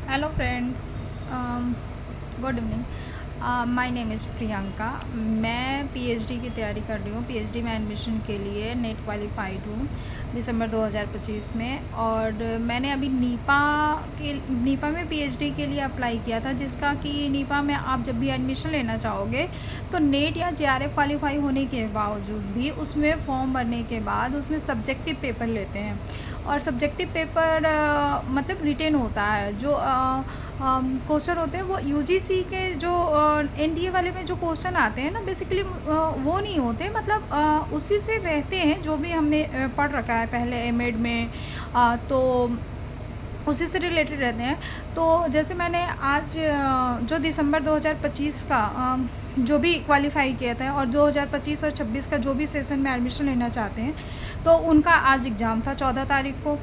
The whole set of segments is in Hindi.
Hello friends, good evening. My name is Priyanka. मैं पीएचडी की तैयारी कर रही हूँ। पीएचडी में एडमिशन के लिए नेट क्वालिफाइड हूँ दिसंबर 2025 में। और मैंने अभी नीपा में पीएचडी के लिए अप्लाई किया था, जिसका कि नीपा में आप जब भी एडमिशन लेना चाहोगे तो नेट या जेआरएफ क्वालिफाई होने के बावजूद भी उसमें फॉर्म भरने के बाद उसमें सब्जेक्टिव पेपर लेते हैं। और सब्जेक्टिव पेपर मतलब रिटेन होता है। जो क्वेश्चन होते हैं वो यूजीसी के जो एनडीए वाले में जो क्वेश्चन आते हैं ना, बेसिकली वो नहीं होते, मतलब उसी से रहते हैं जो भी हमने पढ़ रखा है पहले एमएड में। तो उसी से रिलेटेड रहते हैं। तो जैसे मैंने आज जो दिसंबर 2025 का जो भी क्वालिफाई किया था, और 2025 और 26 का जो भी सेशन में एडमिशन लेना चाहते हैं, तो उनका आज एग्ज़ाम था 14 तारीख को।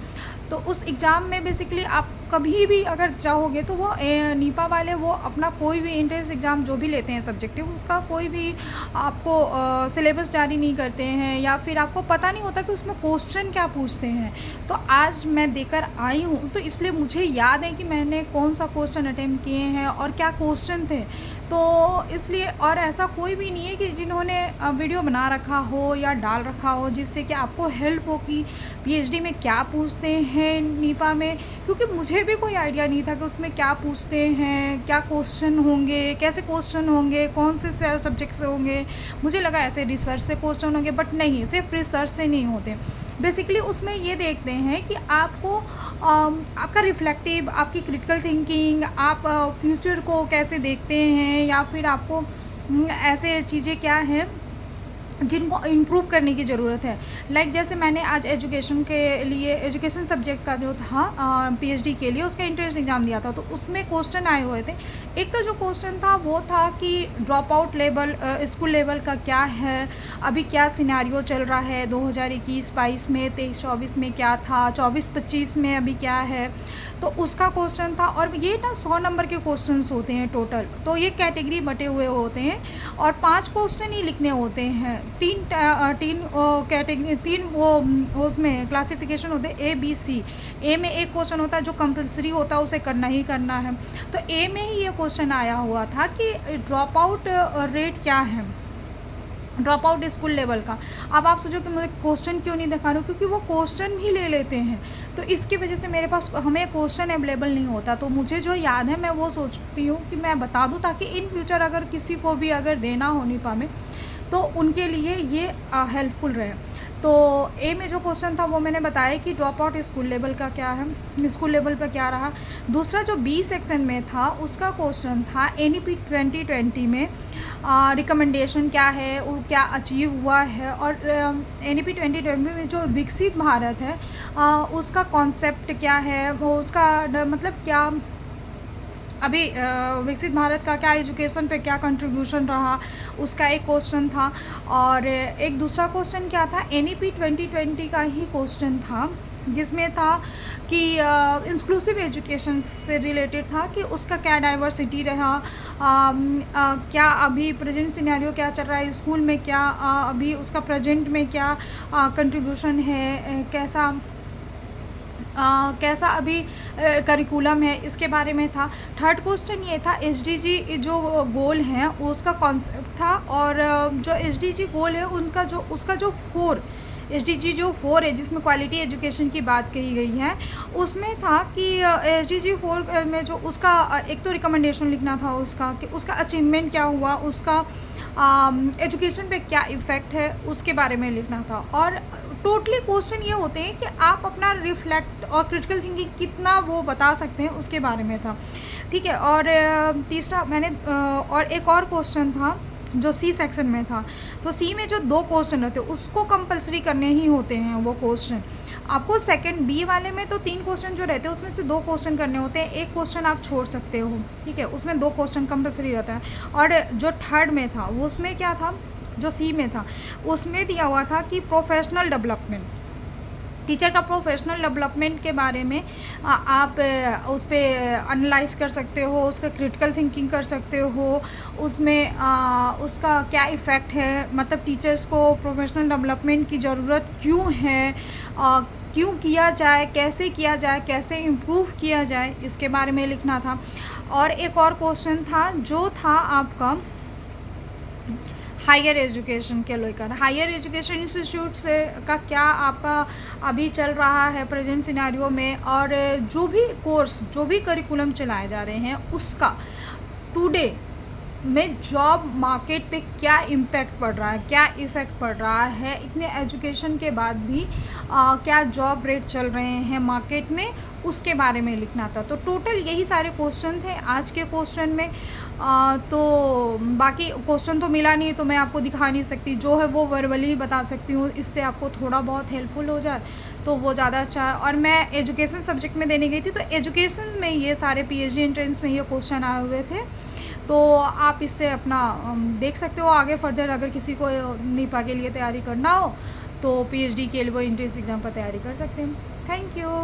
तो उस एग्ज़ाम में बेसिकली आप कभी भी अगर चाहोगे तो वो नीपा वाले वो अपना कोई भी एंट्रेंस एग्ज़ाम जो भी लेते हैं सब्जेक्टिव, उसका कोई भी आपको सिलेबस जारी नहीं करते हैं, या फिर आपको पता नहीं होता कि उसमें क्वेश्चन क्या पूछते हैं। तो आज मैं देकर आई हूँ, तो इसलिए मुझे याद है कि मैंने कौन सा क्वेश्चन अटेम्प्ट किए हैं और क्या क्वेश्चन थे। तो इसलिए, और ऐसा कोई भी नहीं है कि जिन्होंने वीडियो बना रखा हो या डाल रखा हो जिससे कि आपको हेल्प हो कि पीएचडी में क्या पूछते हैं नीपा में, क्योंकि मुझे भी कोई आइडिया नहीं था कि उसमें क्या पूछते हैं, क्या क्वेश्चन होंगे, कैसे क्वेश्चन होंगे, कौन से सब्जेक्ट से होंगे। मुझे लगा ऐसे रिसर्च से क्वेश्चन होंगे, बट नहीं, सिर्फ रिसर्च से नहीं होते। बेसिकली उसमें ये देखते हैं कि आपको आपका रिफ्लेक्टिव, आपकी क्रिटिकल थिंकिंग, आप फ्यूचर को कैसे देखते हैं, या फिर आपको ऐसे चीज़ें क्या हैं जिनको इम्प्रूव करने की ज़रूरत है। लाइक जैसे मैंने आज एजुकेशन के लिए, एजुकेशन सब्जेक्ट का जो था पीएचडी के लिए, उसका एंट्रेंस एग्ज़ाम दिया था। तो उसमें क्वेश्चन आए हुए थे। एक तो जो क्वेश्चन था वो था कि drop out level school level का क्या है, अभी क्या सिनेरियो चल रहा है 2021-22 में, 23-24 में क्या था, 24-25 में अभी क्या है। तो उसका क्वेश्चन था। और ये ना 100 नंबर के क्वेश्चंस होते हैं टोटल। तो ये कैटेगरी बटे हुए होते हैं और 5 क्वेश्चन ही लिखने होते हैं। तीन कैटेगरी, तीन वो उसमें क्लासिफिकेशन होते हैं ए बी सी। ए में एक क्वेश्चन होता है जो कंपलसरी होता है, उसे करना ही करना है। तो ए में ही ये क्वेश्चन आया हुआ था कि ड्रॉप आउट रेट क्या है, ड्रॉप आउट स्कूल लेवल का। अब आप सोचो कि मुझे क्वेश्चन क्यों नहीं दिखा रहा हूँ, क्योंकि वो क्वेश्चन भी ले लेते हैं। तो इसकी वजह से मेरे पास हमें क्वेश्चन अवेलेबल नहीं होता। तो मुझे जो याद है मैं वो सोचती हूँ कि मैं बता दूँ, ताकि इन फ्यूचर अगर किसी को भी अगर देना हो नीपा में तो उनके लिए ये हेल्पफुल रहे। तो ए में जो क्वेश्चन था वो मैंने बताया कि ड्रॉप आउट स्कूल लेवल का क्या है, स्कूल लेवल पर क्या रहा। दूसरा जो बी सेक्शन में था उसका क्वेश्चन था एनईपी 2020 में रिकमेंडेशन क्या है, वो क्या अचीव हुआ है। और एनईपी 2020 में जो विकसित भारत है उसका कॉन्सेप्ट क्या है, वो उसका मतलब क्या अभी विकसित भारत का क्या एजुकेशन पे क्या कंट्रीब्यूशन रहा, उसका एक क्वेश्चन था। और एक दूसरा क्वेश्चन क्या था, एनईपी 2020 का ही क्वेश्चन था, जिसमें था कि इंक्लूसिव एजुकेशन से रिलेटेड था कि उसका क्या डाइवर्सिटी रहा, क्या अभी प्रेजेंट सिनेरियो क्या चल रहा है स्कूल में, क्या अभी उसका प्रेजेंट में क्या कंट्रीब्यूशन है, कैसा अभी करिकुलम है, इसके बारे में था। थर्ड क्वेश्चन ये था एसडीजी जो गोल हैं उसका कॉन्सेप्ट था। और जो एसडीजी गोल है उनका जो उसका जो 4 एसडीजी जो 4 है, जिसमें क्वालिटी एजुकेशन की बात कही गई है, उसमें था कि एसडीजी 4 में जो उसका एक तो रिकमेंडेशन लिखना था उसका, कि उसका अचीवमेंट क्या हुआ, उसका एजुकेशन पे क्या इफ़ेक्ट है, उसके बारे में लिखना था। और टोटली क्वेश्चन ये होते हैं कि आप अपना रिफ्लेक्ट और क्रिटिकल थिंकिंग कितना वो बता सकते हैं, उसके बारे में था। ठीक है। और तीसरा मैंने और एक और क्वेश्चन था जो सी सेक्शन में था। तो सी में जो 2 क्वेश्चन रहते हैं उसको कंपलसरी करने ही होते हैं वो क्वेश्चन। आपको सेकंड बी वाले में तो 3 क्वेश्चन जो रहते हैं उसमें से 2 क्वेश्चन करने होते हैं, एक क्वेश्चन आप छोड़ सकते हो। ठीक है, उसमें 2 क्वेश्चन कंपलसरी रहता है। और जो थर्ड में था वो उसमें क्या था, जो सी में था उसमें दिया हुआ था कि प्रोफेशनल डेवलपमेंट, टीचर का प्रोफेशनल डेवलपमेंट के बारे में आप उस पर एनालाइज कर सकते हो, उसका क्रिटिकल थिंकिंग कर सकते हो, उसमें उसका क्या इफ़ेक्ट है, मतलब टीचर्स को प्रोफेशनल डेवलपमेंट की ज़रूरत क्यों है, क्यों किया जाए, कैसे किया जाए, कैसे इम्प्रूव किया जाए, इसके बारे में लिखना था। और एक और क्वेश्चन था जो था आपका हायर एजुकेशन के लेकर। हायर एजुकेशन इंस्टीट्यूट से का क्या आपका अभी चल रहा है प्रेजेंट सिनेरियो में, और जो भी कोर्स, जो भी करिकुलम चलाए जा रहे हैं उसका टुडे में जॉब मार्केट पे क्या इम्पैक्ट पड़ रहा है, क्या इफ़ेक्ट पड़ रहा है, इतने एजुकेशन के बाद भी क्या जॉब रेट चल रहे हैं मार्केट में, उसके बारे में लिखना था। तो टोटल यही सारे क्वेश्चन थे आज के क्वेश्चन में। तो बाकी क्वेश्चन तो मिला नहीं तो मैं आपको दिखा नहीं सकती, जो है वो वर्बली बता सकती हूँ, इससे आपको थोड़ा बहुत हेल्पफुल हो जाए तो वो ज़्यादा अच्छा है। और मैं एजुकेशन सब्जेक्ट में देने गई थी, तो एजुकेशन में ये सारे पीएचडी एंट्रेंस में ये क्वेश्चन आए हुए थे। तो आप इससे अपना देख सकते हो आगे फर्दर, अगर किसी को नीपा के लिए तैयारी करना हो तो पीएचडी के लिए वो एंट्रेंस एग्ज़ाम पर तैयारी कर सकते हैं। Thank you.